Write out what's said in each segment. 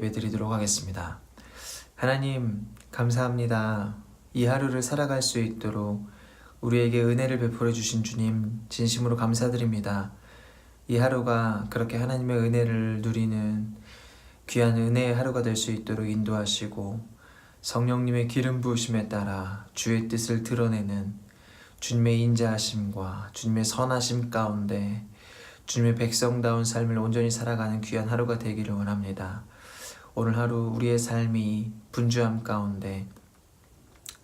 예배드리도록 하겠습니다. 하나님 감사합니다. 이 하루를 살아갈 수 있도록 우리에게 은혜를 베풀어 주신 주님 진심으로 감사드립니다. 이 하루가 그렇게 하나님의 은혜를 누리는 귀한 은혜의 하루가 될 수 있도록 인도하시고 성령님의 기름 부으심에 따라 주의 뜻을 드러내는 주님의 인자하심과 주님의 선하심 가운데 주님의 백성다운 삶을 온전히 살아가는 귀한 하루가 되기를 원합니다. 오늘 하루 우리의 삶이 분주함 가운데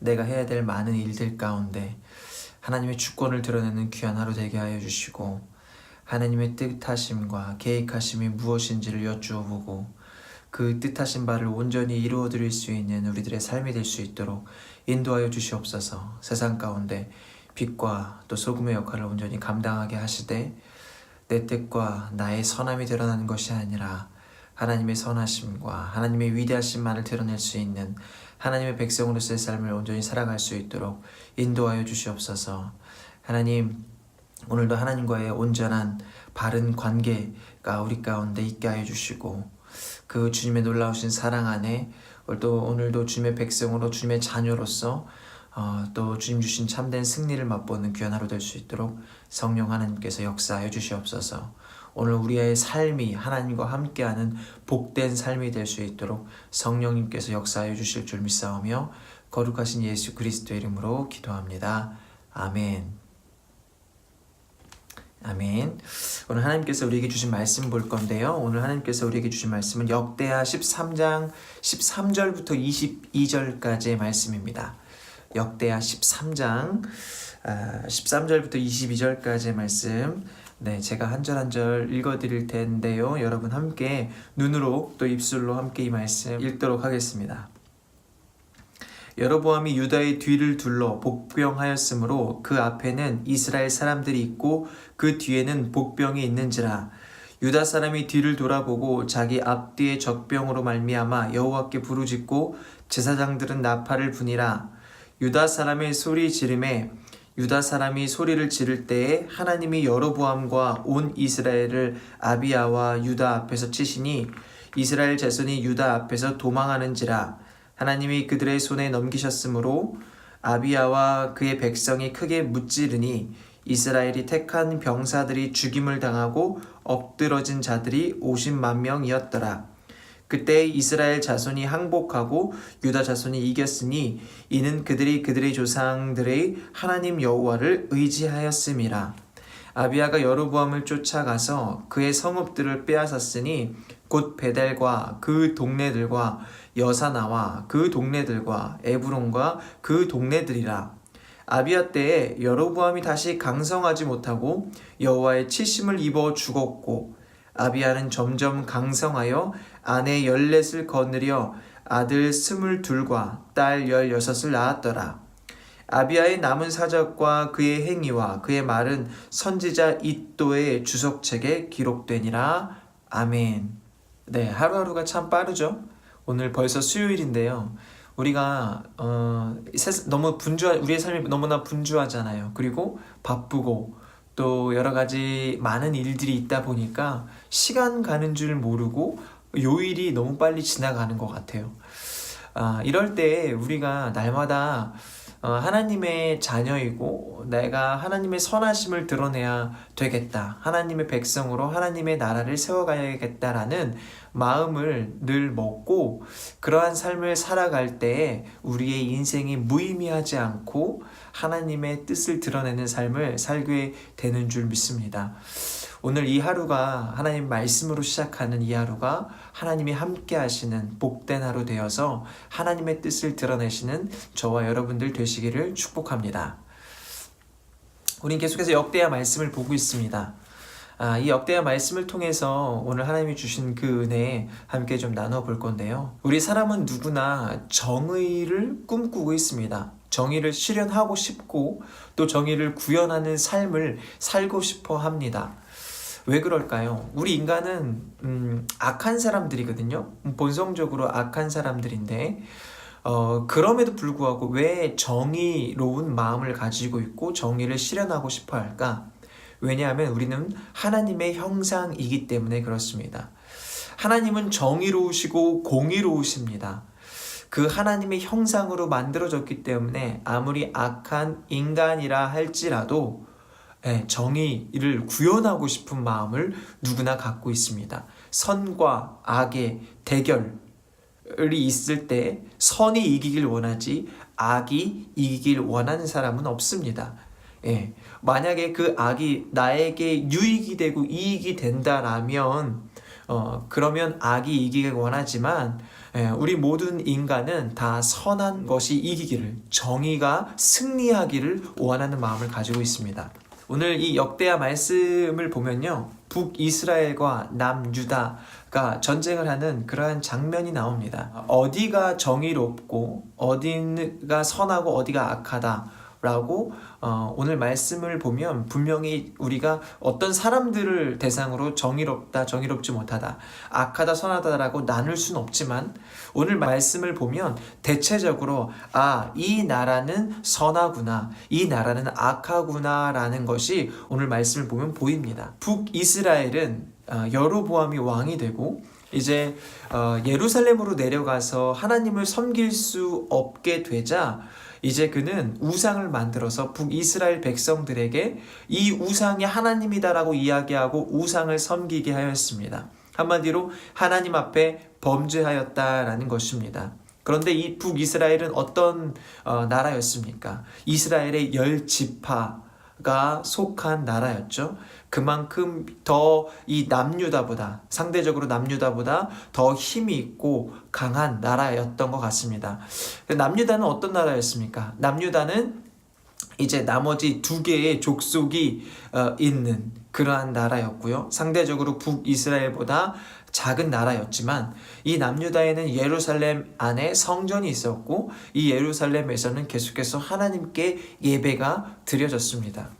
내가 해야 될 많은 일들 가운데 하나님의 주권을 드러내는 귀한 하루 되게 하여 주시고 하나님의 뜻하심과 계획하심이 무엇인지를 여쭈어보고 그 뜻하신 바를 온전히 이루어드릴 수 있는 우리들의 삶이 될 수 있도록 인도하여 주시옵소서. 세상 가운데 빛과 또 소금의 역할을 온전히 감당하게 하시되 내 뜻과 나의 선함이 드러나는 것이 아니라 하나님의 선하심과 하나님의 위대하심만을 드러낼 수 있는 하나님의 백성으로서의 삶을 온전히 살아갈 수 있도록 인도하여 주시옵소서. 하나님, 오늘도 하나님과의 온전한 바른 관계가 우리 가운데 있게 하여 주시고 그 주님의 놀라우신 사랑 안에 오늘도 주님의 백성으로 주님의 자녀로서 또 주님 주신 참된 승리를 맛보는 귀한 하루 될 수 있도록 성령 하나님께서 역사하여 주시옵소서. 오늘 우리의 삶이 하나님과 함께하는 복된 삶이 될 수 있도록 성령님께서 역사하여 주실 줄 믿사오며 거룩하신 예수 그리스도의 이름으로 기도합니다. 아멘. 아멘. 오늘 하나님께서 우리에게 주신 말씀 볼 건데요. 오늘 하나님께서 우리에게 주신 말씀은 역대하 13장 13절부터 22절까지의 말씀입니다. 역대하 13장 13절부터 22절까지의 말씀, 제가 한 절 한 절 읽어드릴 텐데요. 여러분 함께 눈으로 또 입술로 함께 이 말씀 읽도록 하겠습니다. 여로보암이 유다의 뒤를 둘러 복병하였으므로 그 앞에는 이스라엘 사람들이 있고 그 뒤에는 복병이 있는지라. 유다 사람이 뒤를 돌아보고 자기 앞뒤의 적병으로 말미암아 여호와께 부르짖고 제사장들은 나팔을 부니라. 유다 사람의 소리 지름에 유다 사람이 소리를 지를 때에 하나님이 여로보암과 온 이스라엘을 아비야와 유다 앞에서 치시니 이스라엘 자손이 유다 앞에서 도망하는지라. 하나님이 그들의 손에 넘기셨으므로 아비야와 그의 백성이 크게 무찌르니 이스라엘이 택한 병사들이 죽임을 당하고 엎드러진 자들이 50만 명이었더라. 그때 이스라엘 자손이 항복하고 유다 자손이 이겼으니 이는 그들이 그들의 조상들의 하나님 여호와를 의지하였음이라. 아비야가 여로보암을 쫓아가서 그의 성읍들을 빼앗았으니 곧 베델과 그 동네들과 여사나와 그 동네들과 에브론과 그 동네들이라. 아비야 때에 여로보암이 다시 강성하지 못하고 여호와의 치심을 입어 죽었고 아비야는 점점 강성하여 아내 14을 거느려 아들 22과 딸 16을 낳았더라. 아비야의 남은 사적과 그의 행위와 그의 말은 선지자 이도의 주석책에 기록되니라. 아멘. 하루하루가 참 빠르죠. 오늘 벌써 수요일인데요. 우리가 우리의 삶이 너무나 분주하잖아요. 그리고 바쁘고 또 여러 가지 많은 일들이 있다 보니까 시간 가는 줄 모르고 요일이 너무 빨리 지나가는 것 같아요. 이럴 때 우리가 날마다 하나님의 자녀이고 내가 하나님의 선하심을 드러내야 되겠다. 하나님의 백성으로 하나님의 나라를 세워가야겠다라는 마음을 늘 먹고 그러한 삶을 살아갈 때에 우리의 인생이 무의미하지 않고 하나님의 뜻을 드러내는 삶을 살게 되는 줄 믿습니다. 오늘 이 하루가 하나님 말씀으로 시작하는 이 하루가 하나님이 함께 하시는 복된 하루 되어서 하나님의 뜻을 드러내시는 저와 여러분들 되시기를 축복합니다. 우린 계속해서 역대하 말씀을 보고 있습니다. 이 역대하 말씀을 통해서 오늘 하나님이 주신 그 은혜 함께 좀 나눠볼 건데요. 우리 사람은 누구나 정의를 꿈꾸고 있습니다. 정의를 실현하고 싶고 또 정의를 구현하는 삶을 살고 싶어 합니다. 왜 그럴까요? 우리 인간은 악한 사람들이거든요. 본성적으로 악한 사람들인데 그럼에도 불구하고 왜 정의로운 마음을 가지고 있고 정의를 실현하고 싶어 할까? 왜냐하면 우리는 하나님의 형상이기 때문에 그렇습니다. 하나님은 정의로우시고 공의로우십니다. 그 하나님의 형상으로 만들어졌기 때문에 아무리 악한 인간이라 할지라도 정의를 구현하고 싶은 마음을 누구나 갖고 있습니다. 선과 악의 대결이 있을 때 선이 이기길 원하지 악이 이기길 원하는 사람은 없습니다. 만약에 그 악이 나에게 유익이 되고 이익이 된다라면 그러면 악이 이기길 원하지만 우리 모든 인간은 다 선한 것이 이기기를, 정의가 승리하기를 원하는 마음을 가지고 있습니다. 오늘 이 역대하 말씀을 보면요, 북이스라엘과 남유다가 전쟁을 하는 그러한 장면이 나옵니다. 어디가 정의롭고 어디가 선하고 어디가 악하다 라고 오늘 말씀을 보면 분명히 우리가 어떤 사람들을 대상으로 정의롭다, 정의롭지 못하다, 악하다, 선하다라고 나눌 수는 없지만 오늘 말씀을 보면 대체적으로 이 나라는 선하구나, 이 나라는 악하구나 라는 것이 오늘 말씀을 보면 보입니다. 북이스라엘은 여로보암이 왕이 되고 이제 예루살렘으로 내려가서 하나님을 섬길 수 없게 되자 이제 그는 우상을 만들어서 북이스라엘 백성들에게 이 우상이 하나님이다라고 이야기하고 우상을 섬기게 하였습니다. 한마디로 하나님 앞에 범죄하였다라는 것입니다. 그런데 이 북이스라엘은 어떤 나라였습니까? 이스라엘의 10지파가 속한 나라였죠. 그만큼 더 이 남유다보다, 상대적으로 남유다보다 더 힘이 있고 강한 나라였던 것 같습니다. 남유다는 어떤 나라였습니까? 남유다는 이제 나머지 두 개의 족속이 있는 그러한 나라였고요. 상대적으로 북이스라엘보다 작은 나라였지만 이 남유다에는 예루살렘 안에 성전이 있었고 이 예루살렘에서는 계속해서 하나님께 예배가 드려졌습니다.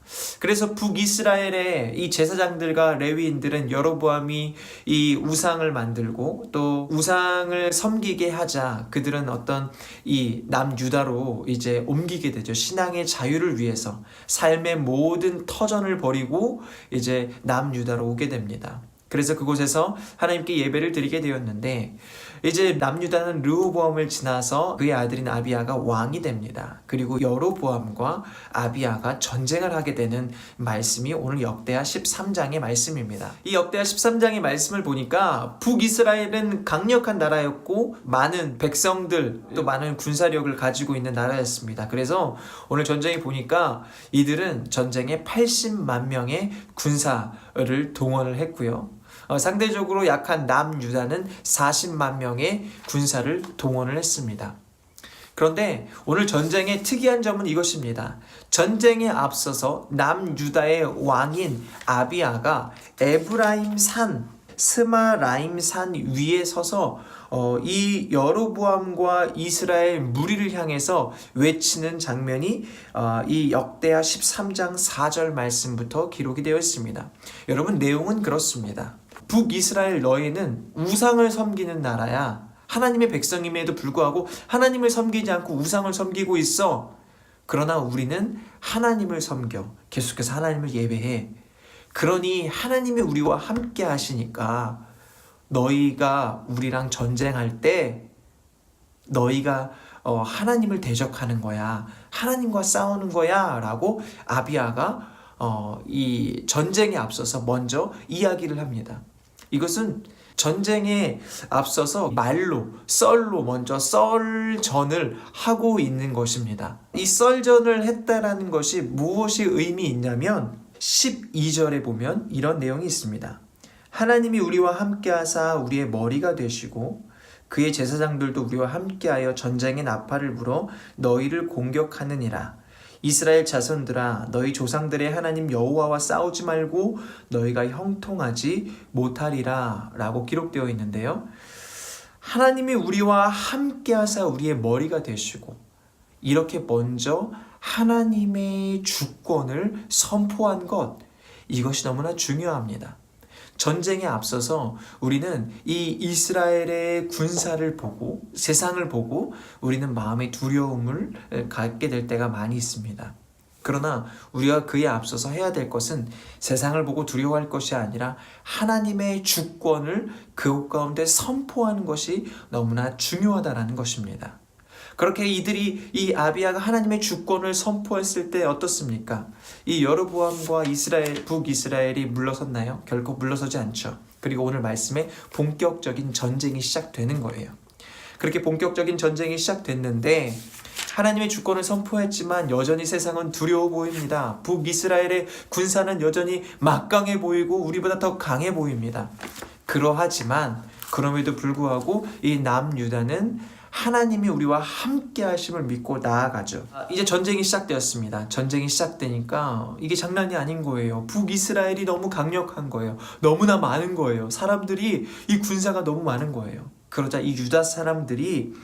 그래서 북이스라엘의 이 제사장들과 레위인들은 여로보암이 이 우상을 만들고 또 우상을 섬기게 하자 그들은 어떤 이 남유다로 이제 옮기게 되죠. 신앙의 자유를 위해서 삶의 모든 터전을 버리고 이제 남유다로 오게 됩니다. 그래서 그곳에서 하나님께 예배를 드리게 되었는데 이제 남유다는 르호보암을 지나서 그의 아들인 아비야가 왕이 됩니다. 그리고 여로보암과 아비야가 전쟁을 하게 되는 말씀이 오늘 역대하 13장의 말씀입니다. 이 역대하 13장의 말씀을 보니까 북이스라엘은 강력한 나라였고 많은 백성들 또 많은 군사력을 가지고 있는 나라였습니다. 그래서 오늘 전쟁에 보니까 이들은 전쟁에 80만 명의 군사를 동원을 했고요. 상대적으로 약한 남유다는 40만 명의 군사를 동원을 했습니다. 그런데 오늘 전쟁의 특이한 점은 이것입니다. 전쟁에 앞서서 남유다의 왕인 아비야가 에브라임 산, 스마라임 산 위에 서서 이 여로보암과 이스라엘 무리를 향해서 외치는 장면이 이 역대하 13장 4절 말씀부터 기록이 되어 있습니다. 여러분, 내용은 그렇습니다. 북이스라엘 너희는 우상을 섬기는 나라야. 하나님의 백성임에도 불구하고 하나님을 섬기지 않고 우상을 섬기고 있어. 그러나 우리는 하나님을 섬겨. 계속해서 하나님을 예배해. 그러니 하나님이 우리와 함께 하시니까 너희가 우리랑 전쟁할 때 너희가 하나님을 대적하는 거야. 하나님과 싸우는 거야. 라고 아비야가 이 전쟁에 앞서서 먼저 이야기를 합니다. 이것은 전쟁에 앞서서 말로, 썰로 먼저 썰전을 하고 있는 것입니다. 이 썰전을 했다라는 것이 무엇이 의미 있냐면 12절에 보면 이런 내용이 있습니다. 하나님이 우리와 함께하사 우리의 머리가 되시고 그의 제사장들도 우리와 함께하여 전쟁의 나팔을 불어 너희를 공격하느니라. 이스라엘 자손들아, 너희 조상들의 하나님 여호와와 싸우지 말고 너희가 형통하지 못하리라 라고 기록되어 있는데요. 하나님이 우리와 함께하사 우리의 머리가 되시고 이렇게 먼저 하나님의 주권을 선포한 것, 이것이 너무나 중요합니다. 전쟁에 앞서서 우리는 이 이스라엘의 군사를 보고 세상을 보고 우리는 마음의 두려움을 갖게 될 때가 많이 있습니다. 그러나 우리가 그에 앞서서 해야 될 것은 세상을 보고 두려워할 것이 아니라 하나님의 주권을 그곳 가운데 선포하는 것이 너무나 중요하다는 것입니다. 그렇게 이 아비야가 하나님의 주권을 선포했을 때 어떻습니까? 이 여로보암과 북이스라엘이 물러섰나요? 결코 물러서지 않죠. 그리고 오늘 말씀에 본격적인 전쟁이 시작되는 거예요. 그렇게 본격적인 전쟁이 시작됐는데 하나님의 주권을 선포했지만 여전히 세상은 두려워 보입니다. 북이스라엘의 군사는 여전히 막강해 보이고 우리보다 더 강해 보입니다. 그러하지만 그럼에도 불구하고 이 남유다는 하나님이 우리와 함께 하심을 믿고 나아가죠. 이제 전쟁이 시작되었습니다. 전쟁이 시작되니까 이게 장난이 아닌 거예요. 북이스라엘이 너무 강력한 거예요. 너무나 많은 거예요. 사람들이, 이 군사가 너무 많은 거예요. 그러자 이 유다 사람들이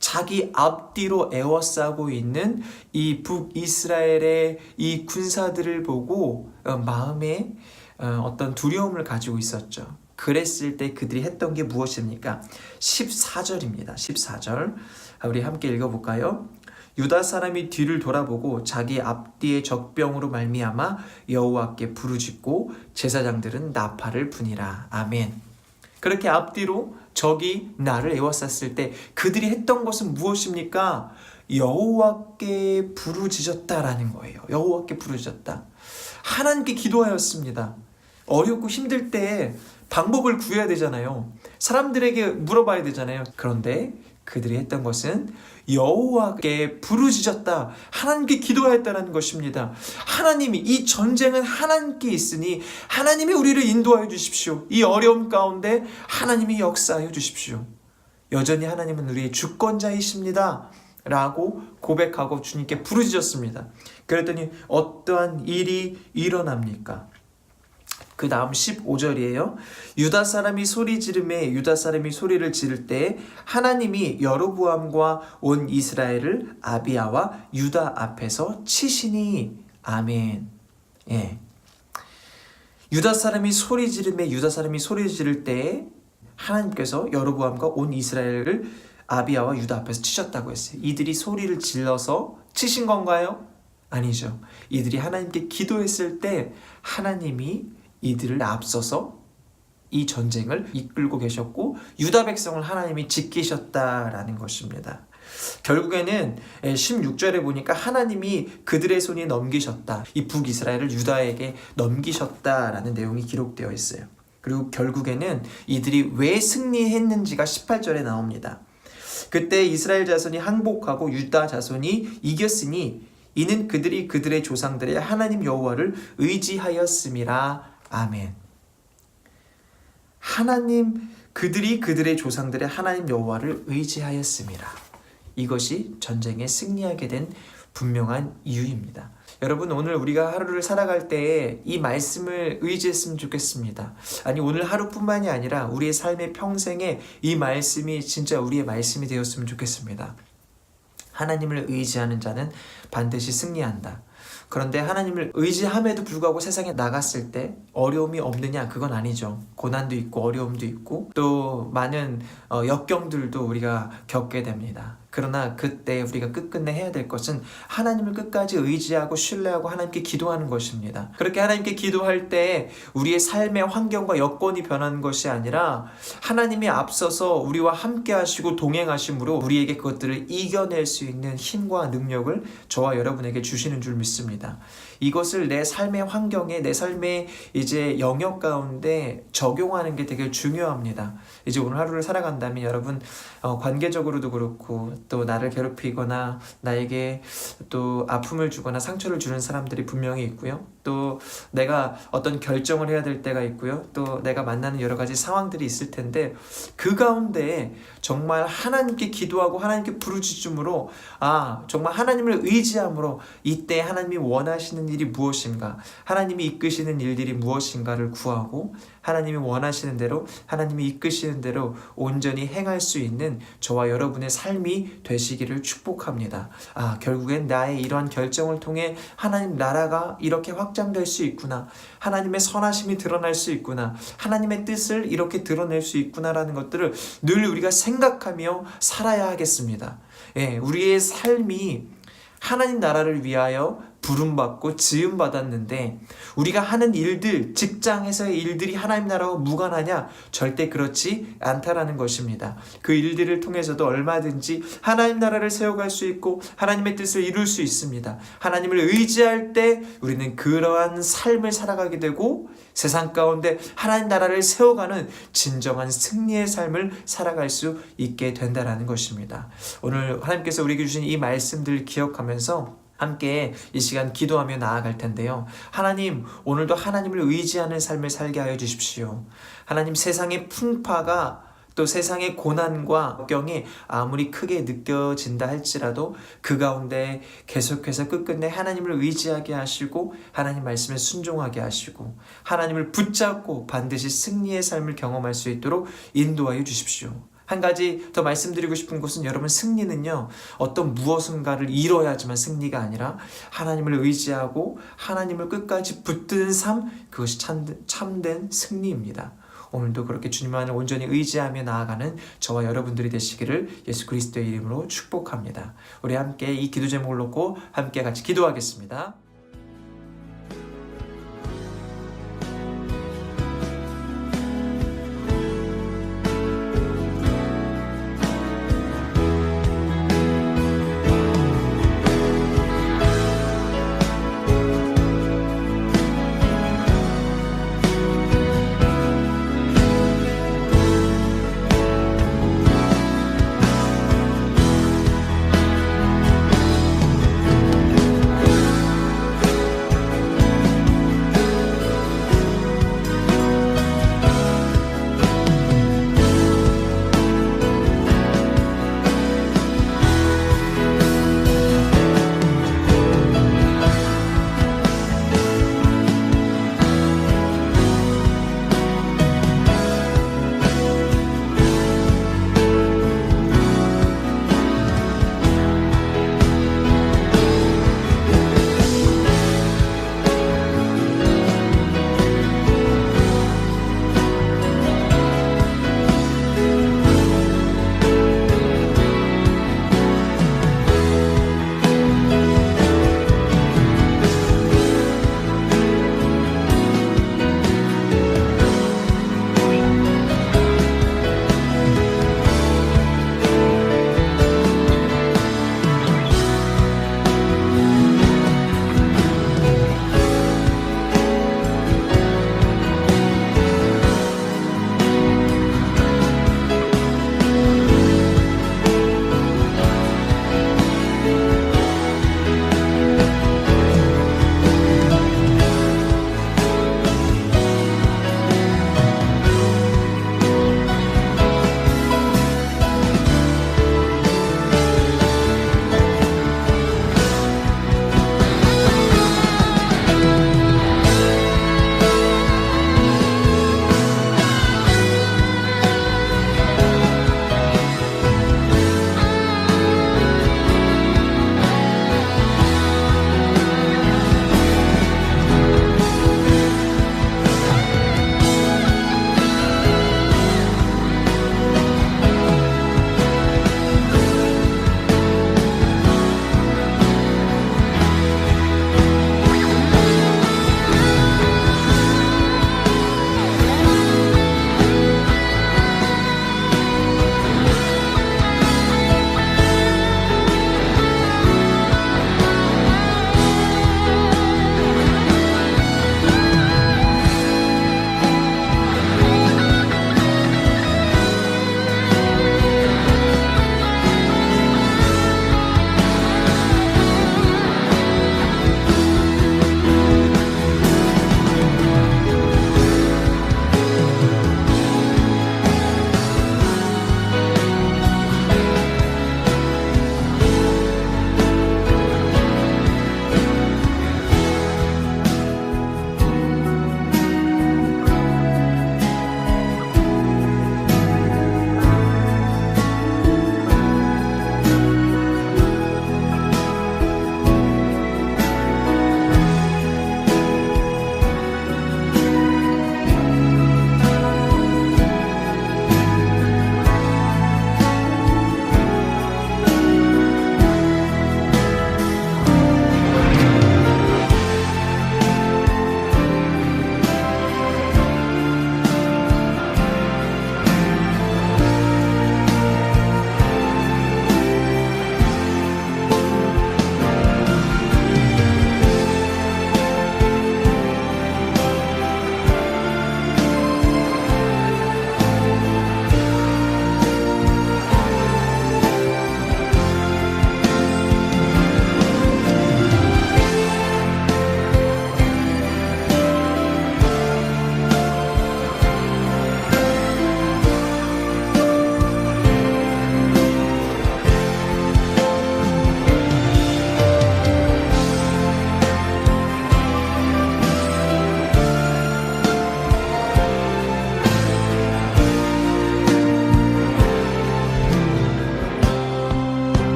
자기 앞뒤로 에워싸고 있는 이 북이스라엘의 이 군사들을 보고 마음에 어떤 두려움을 가지고 있었죠. 그랬을 때 그들이 했던 게 무엇입니까? 14절입니다. 14절. 우리 함께 읽어볼까요? 유다 사람이 뒤를 돌아보고 자기 앞뒤의 적병으로 말미암아 여호와께 부르짖고 제사장들은 나팔을 부니라. 아멘. 그렇게 앞뒤로 적이 나를 에워쌌을 때 그들이 했던 것은 무엇입니까? 여호와께 부르짖었다라는 거예요. 여호와께 부르짖었다. 하나님께 기도하였습니다. 어렵고 힘들 때 방법을 구해야 되잖아요. 사람들에게 물어봐야 되잖아요. 그런데 그들이 했던 것은 여호와께 부르짖었다. 하나님께 기도하였다는 것입니다. 하나님이, 이 전쟁은 하나님께 있으니 하나님이 우리를 인도하여 주십시오. 이 어려움 가운데 하나님이 역사하여 주십시오. 여전히 하나님은 우리의 주권자이십니다. 라고 고백하고 주님께 부르짖었습니다. 그랬더니 어떠한 일이 일어납니까? 그 다음 15절이에요. 유다 사람이 소리를 지를 때 하나님이 여로보암과 온 이스라엘을 아비야와 유다 앞에서 치시니. 아멘. 예. 유다 사람이 소리 지를 때 하나님께서 여로보암과 온 이스라엘을 아비야와 유다 앞에서 치셨다고 했어요. 이들이 소리를 질러서 치신 건가요? 아니죠. 이들이 하나님께 기도했을 때 하나님이 이들을 앞서서 이 전쟁을 이끌고 계셨고 유다 백성을 하나님이 지키셨다라는 것입니다. 결국에는 16절에 보니까 하나님이 그들의 손에 넘기셨다. 이 북이스라엘을 유다에게 넘기셨다라는 내용이 기록되어 있어요. 그리고 결국에는 이들이 왜 승리했는지가 18절에 나옵니다. 그때 이스라엘 자손이 항복하고 유다 자손이 이겼으니 이는 그들이 그들의 조상들의 하나님 여호와를 의지하였음이라. 아멘. 그들이 그들의 조상들의 하나님 여호와를 의지하였음이라. 이것이 전쟁에 승리하게 된 분명한 이유입니다. 여러분, 오늘 우리가 하루를 살아갈 때에 이 말씀을 의지했으면 좋겠습니다. 아니, 오늘 하루뿐만이 아니라 우리의 삶의 평생에 이 말씀이 진짜 우리의 말씀이 되었으면 좋겠습니다. 하나님을 의지하는 자는 반드시 승리한다. 그런데 하나님을 의지함에도 불구하고 세상에 나갔을 때 어려움이 없느냐? 그건 아니죠. 고난도 있고 어려움도 있고 또 많은 역경들도 우리가 겪게 됩니다. 그러나 그때 우리가 끝끝내 해야 될 것은 하나님을 끝까지 의지하고 신뢰하고 하나님께 기도하는 것입니다. 그렇게 하나님께 기도할 때 우리의 삶의 환경과 여건이 변하는 것이 아니라 하나님이 앞서서 우리와 함께 하시고 동행하심으로 우리에게 그것들을 이겨낼 수 있는 힘과 능력을 저와 여러분에게 주시는 줄 믿습니다. 이것을 내 삶의 환경에, 내 삶의 이제 영역 가운데 적용하는 게 되게 중요합니다. 이제 오늘 하루를 살아간다면 여러분 관계적으로도 그렇고 또 나를 괴롭히거나 나에게 또 아픔을 주거나 상처를 주는 사람들이 분명히 있고요. 또 내가 어떤 결정을 해야 될 때가 있고요. 또 내가 만나는 여러 가지 상황들이 있을 텐데 그 가운데 정말 하나님께 기도하고 하나님께 부르짖음으로 정말 하나님을 의지함으로 이때 하나님이 원하시는 일이 무엇인가, 하나님이 이끄시는 일들이 무엇인가를 구하고 하나님이 원하시는 대로, 하나님이 이끄시는 대로 온전히 행할 수 있는 저와 여러분의 삶이 되시기를 축복합니다. 결국엔 나의 이러한 결정을 통해 하나님 나라가 이렇게 확장될 수 있구나, 하나님의 선하심이 드러날 수 있구나, 하나님의 뜻을 이렇게 드러낼 수 있구나라는 것들을 늘 우리가 생각하며 살아야 하겠습니다. 우리의 삶이 하나님 나라를 위하여 부름받고 지음받았는데 우리가 하는 일들, 직장에서의 일들이 하나님 나라와 무관하냐? 절대 그렇지 않다라는 것입니다. 그 일들을 통해서도 얼마든지 하나님 나라를 세워갈 수 있고 하나님의 뜻을 이룰 수 있습니다. 하나님을 의지할 때 우리는 그러한 삶을 살아가게 되고 세상 가운데 하나님 나라를 세워가는 진정한 승리의 삶을 살아갈 수 있게 된다라는 것입니다. 오늘 하나님께서 우리에게 주신 이 말씀들 기억하면서 함께 이 시간 기도하며 나아갈 텐데요. 하나님, 오늘도 하나님을 의지하는 삶을 살게 하여 주십시오. 하나님, 세상의 풍파가 또 세상의 고난과 역경이 아무리 크게 느껴진다 할지라도 그 가운데 계속해서 끝끝내 하나님을 의지하게 하시고 하나님 말씀에 순종하게 하시고 하나님을 붙잡고 반드시 승리의 삶을 경험할 수 있도록 인도하여 주십시오. 한 가지 더 말씀드리고 싶은 것은 여러분, 승리는요 어떤 무엇인가를 이뤄야지만 승리가 아니라 하나님을 의지하고 하나님을 끝까지 붙드는 삶, 그것이 참된 승리입니다. 오늘도 그렇게 주님만을 온전히 의지하며 나아가는 저와 여러분들이 되시기를 예수 그리스도의 이름으로 축복합니다. 우리 함께 이 기도 제목을 놓고 함께 같이 기도하겠습니다.